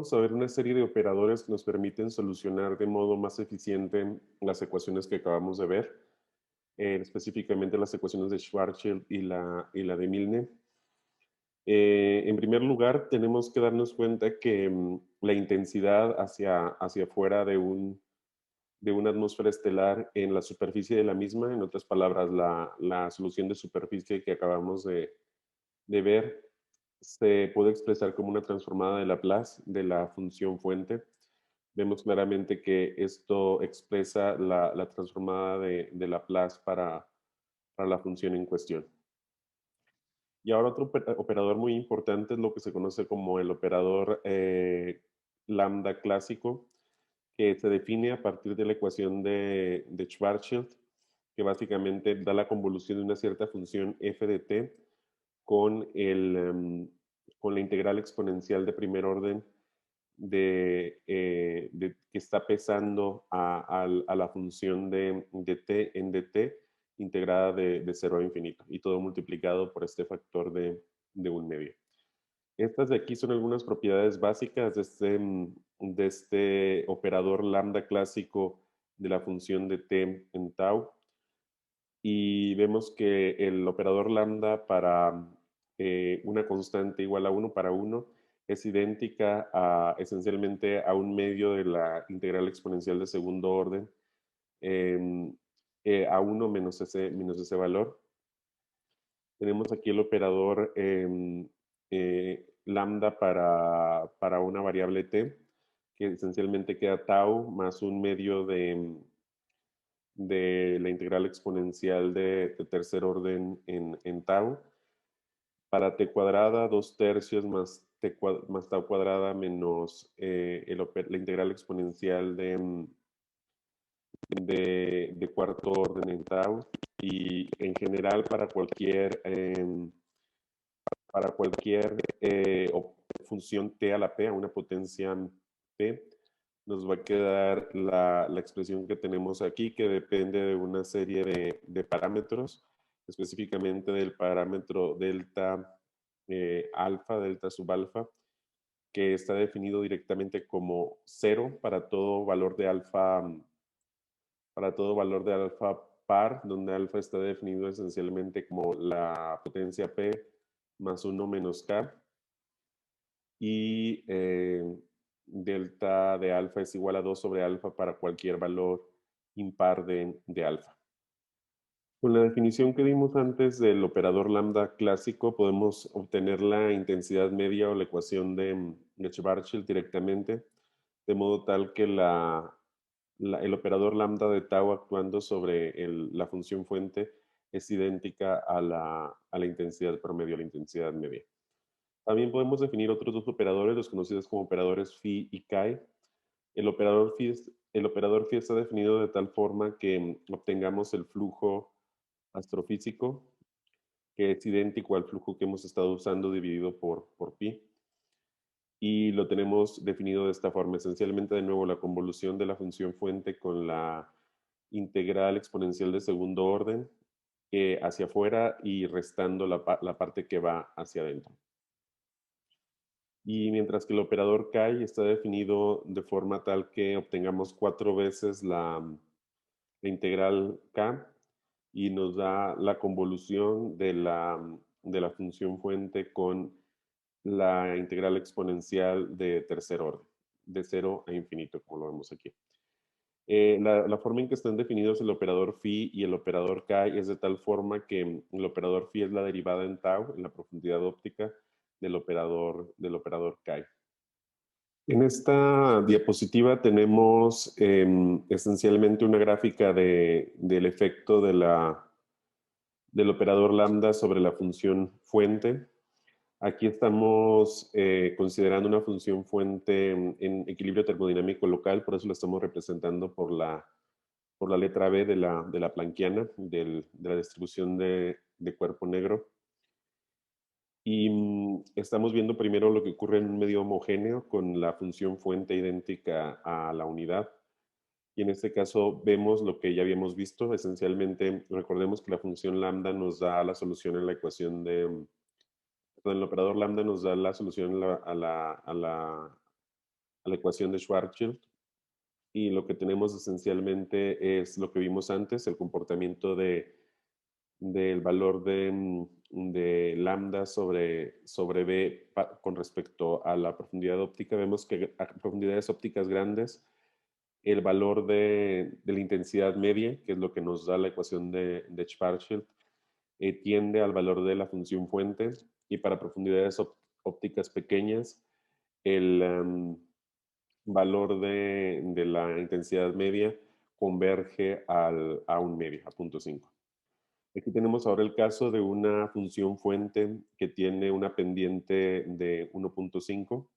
vamos a ver una serie de operadores que nos permiten solucionar de modo más eficiente las ecuaciones que acabamos de ver, específicamente las ecuaciones de Schwarzschild y la de Milne. En primer lugar, tenemos que darnos cuenta que la intensidad hacia afuera de una atmósfera estelar en la superficie de la misma, en otras palabras, la solución de superficie que acabamos de ver, se puede expresar como una transformada de Laplace de la función fuente. Vemos claramente que esto expresa la transformada de Laplace para la función en cuestión. Y ahora otro operador muy importante es lo que se conoce como el operador lambda clásico, que se define a partir de la ecuación de Schwarzschild, que básicamente da la convolución de una cierta función f de t con, con la integral exponencial de primer orden que está pesando a la función de t en dt integrada de 0 a infinito y todo multiplicado por este factor de un medio. Estas de aquí son algunas propiedades básicas de este operador lambda clásico de la función de t en tau. Y vemos que el operador lambda para una constante igual a 1 para 1 es idéntica esencialmente a un medio de la integral exponencial de segundo orden a 1 menos ese valor. Tenemos aquí el operador lambda para una variable t, que esencialmente queda tau más un medio de la integral exponencial de tercer orden en tau. Para t cuadrada, 2/3 más tau cuadrada menos la integral exponencial de cuarto orden en tau. Y en general para cualquier función t a la p, a una potencia p, nos va a quedar la expresión que tenemos aquí, que depende de una serie de parámetros, específicamente del parámetro delta alfa, delta subalfa, que está definido directamente como 0 para todo valor de alfa par, donde alfa está definido esencialmente como la potencia p más 1 menos k, y delta de alfa es igual a 2 sobre alfa para cualquier valor impar de alfa. Con la definición que dimos antes del operador lambda clásico, podemos obtener la intensidad media o la ecuación de Schwarzschild directamente, de modo tal que el operador lambda de tau actuando sobre la función fuente es idéntica a la intensidad promedio, a la intensidad media. También podemos definir otros dos operadores, los conocidos como operadores phi y chi. El operador phi está definido de tal forma que obtengamos el flujo astrofísico, que es idéntico al flujo que hemos estado usando dividido por pi. Y lo tenemos definido de esta forma. Esencialmente, de nuevo, la convolución de la función fuente con la integral exponencial de segundo orden hacia afuera y restando la parte que va hacia adentro. Y mientras que el operador chi está definido de forma tal que obtengamos 4 veces la integral k y nos da la convolución de la función fuente con la integral exponencial de tercer orden, de 0 a infinito, como lo vemos aquí. La forma en que están definidos el operador phi y el operador chi es de tal forma que el operador phi es la derivada en tau, en la profundidad óptica del operador chi. En esta diapositiva tenemos esencialmente una gráfica del efecto del operador lambda sobre la función fuente. Aquí estamos considerando una función fuente en equilibrio termodinámico local, por eso la estamos representando por la letra B de la Planckiana, de la distribución de cuerpo negro. Y estamos viendo primero lo que ocurre en un medio homogéneo con la función fuente idéntica a la unidad. Y en este caso vemos lo que ya habíamos visto. Esencialmente, recordemos que la función lambda nos da la solución en la ecuación el operador lambda nos da la solución a la ecuación de Schwarzschild. Y lo que tenemos esencialmente es lo que vimos antes, el comportamiento del valor de lambda sobre B con respecto a la profundidad óptica. Vemos que a profundidades ópticas grandes, el valor de la intensidad media, que es lo que nos da la ecuación de Schwarzschild, tiende al valor de la función fuente, y para profundidades ópticas pequeñas, el valor de la intensidad media converge a un medio, a 0.5. Aquí tenemos ahora el caso de una función fuente que tiene una pendiente de 1.5.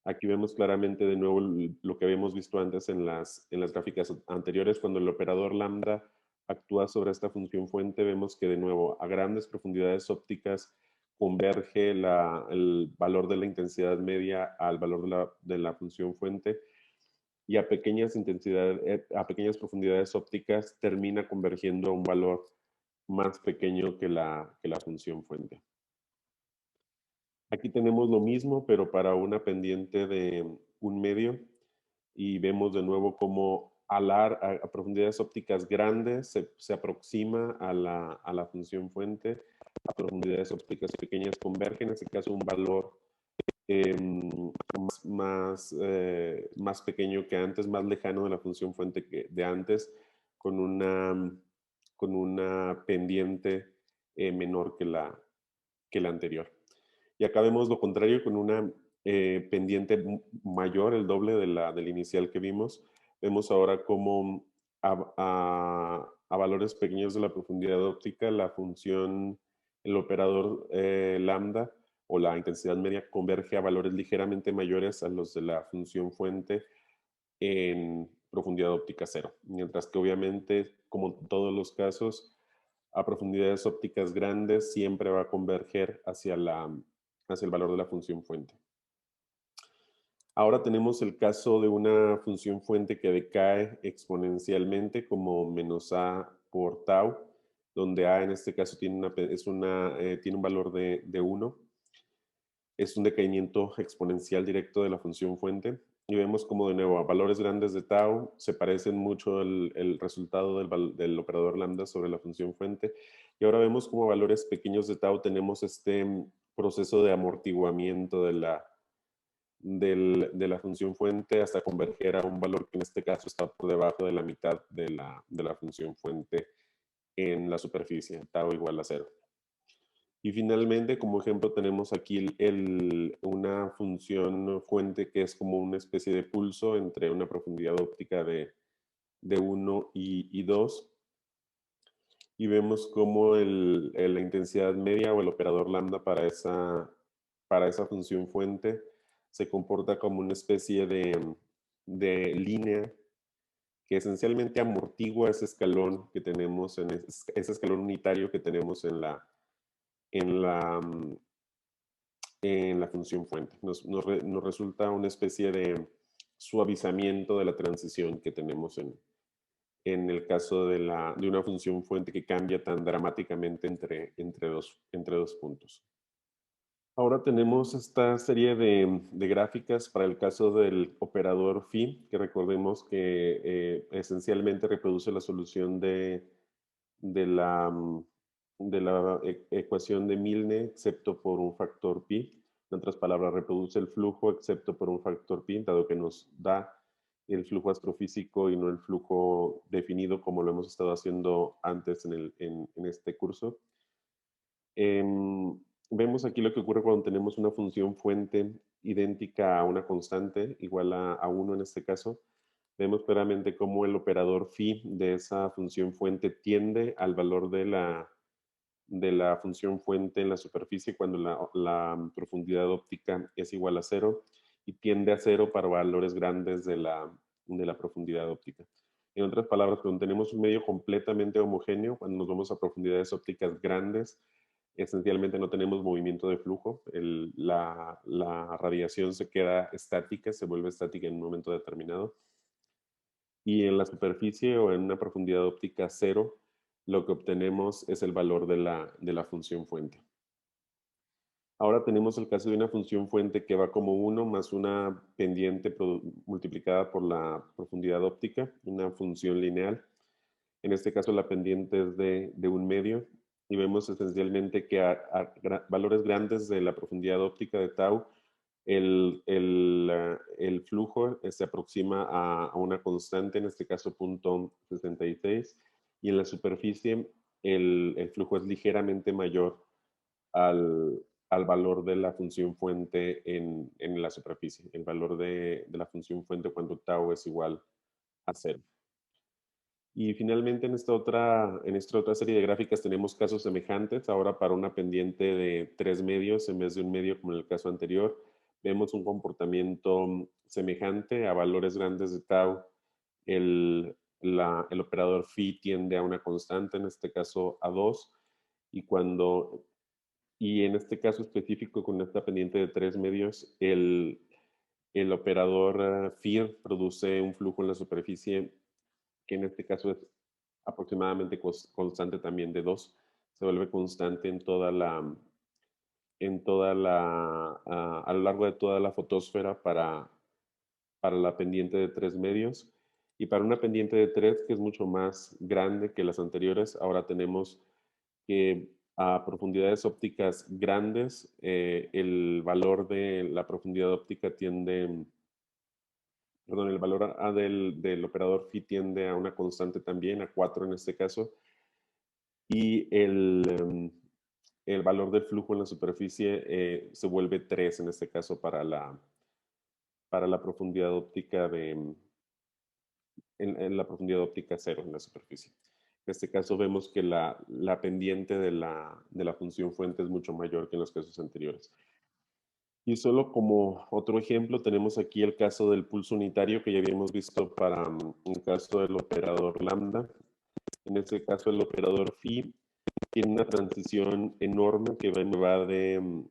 Aquí vemos claramente de nuevo lo que habíamos visto antes en las gráficas anteriores. Cuando el operador lambda actúa sobre esta función fuente, vemos que de nuevo a grandes profundidades ópticas converge el valor de la intensidad media al valor de la función fuente, y a pequeñas profundidades ópticas termina convergiendo a un valor más pequeño que la función fuente. Aquí tenemos lo mismo, pero para una pendiente de un medio, y vemos de nuevo cómo a profundidades ópticas grandes se aproxima a la función fuente, a profundidades ópticas pequeñas convergen, en este caso un valor más pequeño que antes, más lejano de la función fuente que de antes, con una pendiente menor que la anterior. Y acá vemos lo contrario, con una pendiente mayor, el doble del inicial que vimos. Vemos ahora cómo a valores pequeños de la profundidad óptica, la función, el operador lambda o la intensidad media converge a valores ligeramente mayores a los de la función fuente en profundidad óptica cero. Mientras que obviamente, como en todos los casos, a profundidades ópticas grandes siempre va a converger hacia el valor de la función fuente. Ahora tenemos el caso de una función fuente que decae exponencialmente como menos a por tau, donde a en este caso tiene un valor de 1. Es un decaimiento exponencial directo de la función fuente. Y vemos como de nuevo a valores grandes de tau se parecen mucho el resultado del operador lambda sobre la función fuente. Y ahora vemos como a valores pequeños de tau tenemos este proceso de amortiguamiento de la función fuente hasta converger a un valor que en este caso está por debajo de la mitad de la función fuente en la superficie, tau igual a 0. Y finalmente, como ejemplo, tenemos aquí una función fuente que es como una especie de pulso entre una profundidad óptica de 1 y 2. Y vemos cómo la intensidad media o el operador lambda para esa función fuente se comporta como una especie de línea que esencialmente amortigua ese escalón que tenemos, ese escalón unitario que tenemos en la, en la función fuente. Nos resulta una especie de suavizamiento de la transición que tenemos en el caso de una función fuente que cambia tan dramáticamente entre dos puntos. Ahora tenemos esta serie de gráficas para el caso del operador phi, que recordemos que esencialmente reproduce la solución de la ecuación de Milne, excepto por un factor pi. En otras palabras, reproduce el flujo excepto por un factor pi, dado que nos da el flujo astrofísico y no el flujo definido como lo hemos estado haciendo antes en este curso. Vemos aquí lo que ocurre cuando tenemos una función fuente idéntica a una constante, igual a 1 en este caso. Vemos claramente cómo el operador phi de esa función fuente tiende al valor de la función fuente en la superficie cuando la profundidad óptica es igual a 0, y tiende a 0 para valores grandes de la profundidad óptica. En otras palabras, cuando tenemos un medio completamente homogéneo, cuando nos vamos a profundidades ópticas grandes, esencialmente no tenemos movimiento de flujo. La radiación se queda estática, se vuelve estática en un momento determinado. Y en la superficie o en una profundidad óptica 0, lo que obtenemos es el valor de la función fuente. Ahora tenemos el caso de una función fuente que va como uno más una pendiente multiplicada por la profundidad óptica, una función lineal. En este caso la pendiente es de un medio y vemos esencialmente que a valores grandes de la profundidad óptica de tau, el flujo se aproxima a una constante, en este caso punto 66, y en la superficie el flujo es ligeramente mayor al, al valor de la función fuente en la superficie, el valor de la función fuente cuando tau es igual a cero. Y finalmente en esta otra serie de gráficas tenemos casos semejantes, ahora para una pendiente de 3 medios en vez de un medio como en el caso anterior. Vemos un comportamiento semejante a valores grandes de tau. El operador phi tiende a una constante, en este caso a 2, y en este caso específico con esta pendiente de 3 medios, el operador phi produce un flujo en la superficie que en este caso es aproximadamente constante también de 2. Se vuelve constante a lo largo de toda la fotosfera para la pendiente de 3 medios. Y para una pendiente de 3 que es mucho más grande que las anteriores, ahora tenemos que a profundidades ópticas grandes, el valor de la profundidad óptica el valor A del operador phi tiende a una constante también, a 4 en este caso, y el valor del flujo en la superficie se vuelve 3 en este caso para la profundidad óptica en la profundidad óptica 0 en la superficie. En este caso vemos que la pendiente de la función fuente es mucho mayor que en los casos anteriores. Y solo como otro ejemplo, tenemos aquí el caso del pulso unitario que ya habíamos visto para un caso del operador lambda. En este caso, el operador phi tiene una transición enorme que va de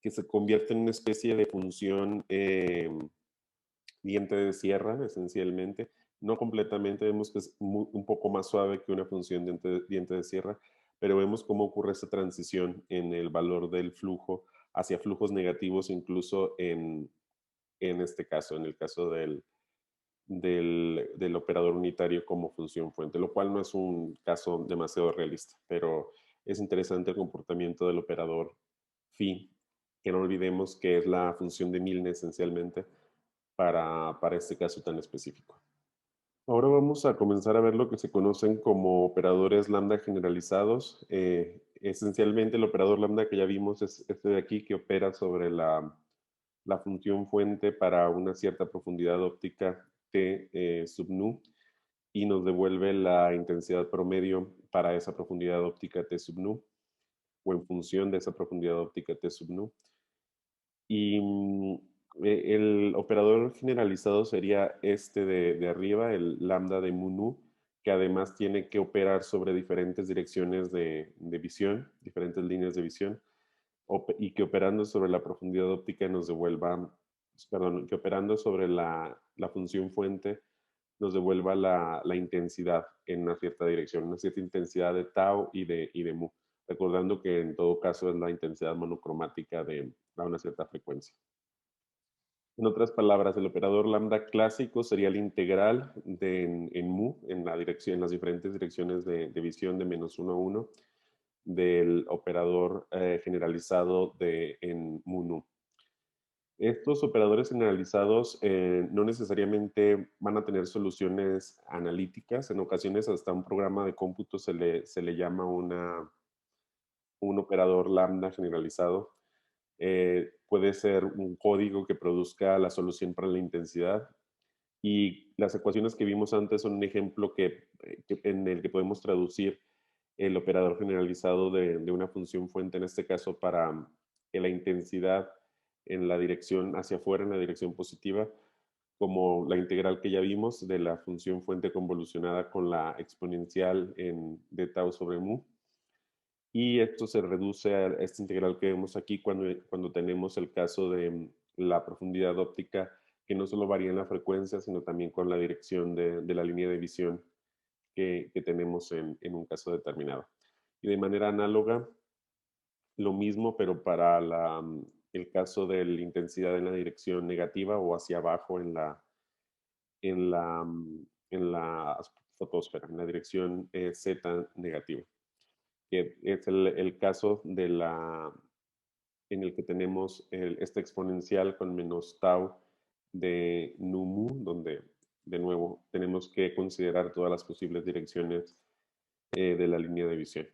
que se convierte en una especie de función diente de sierra, esencialmente. No completamente, vemos que es un poco más suave que una función diente de sierra, pero vemos cómo ocurre esa transición en el valor del flujo hacia flujos negativos, incluso en este caso, en el caso del operador unitario como función fuente, lo cual no es un caso demasiado realista, pero es interesante el comportamiento del operador phi, que no olvidemos que es la función de Milne esencialmente para este caso tan específico. Ahora vamos a comenzar a ver lo que se conocen como operadores lambda generalizados. Esencialmente el operador lambda que ya vimos es este de aquí que opera sobre la función fuente para una cierta profundidad óptica T sub nu y nos devuelve la intensidad promedio para esa profundidad óptica T sub nu o en función de esa profundidad óptica T sub nu. Y el operador generalizado sería este de arriba, el lambda de mu nu, que además tiene que operar sobre diferentes direcciones de visión, diferentes líneas de visión, y que operando sobre la profundidad óptica nos devuelva, perdón, que operando sobre la función fuente nos devuelva la intensidad en una cierta dirección, una cierta intensidad de tau y de mu, recordando que en todo caso es la intensidad monocromática a una cierta frecuencia. En otras palabras, el operador lambda clásico sería la integral en mu, en las diferentes direcciones de visión de -1 a 1, del operador generalizado en mu nu. Estos operadores generalizados no necesariamente van a tener soluciones analíticas. En ocasiones hasta un programa de cómputo se le llama un operador lambda generalizado. Puede ser un código que produzca la solución para la intensidad. Y las ecuaciones que vimos antes son un ejemplo en el que podemos traducir el operador generalizado de una función fuente, en este caso para que la intensidad en la dirección hacia afuera, en la dirección positiva, como la integral que ya vimos de la función fuente convolucionada con la exponencial de tau sobre mu. Y esto se reduce a esta integral que vemos aquí cuando tenemos el caso de la profundidad óptica, que no solo varía en la frecuencia, sino también con la dirección de la línea de visión que tenemos en un caso determinado. Y de manera análoga, lo mismo, pero para el caso de la intensidad en la dirección negativa o hacia abajo en la, en la fotosfera, en la dirección Z negativa, que es el caso en el que tenemos esta exponencial con menos tau de nu mu, donde de nuevo tenemos que considerar todas las posibles direcciones de la línea de visión.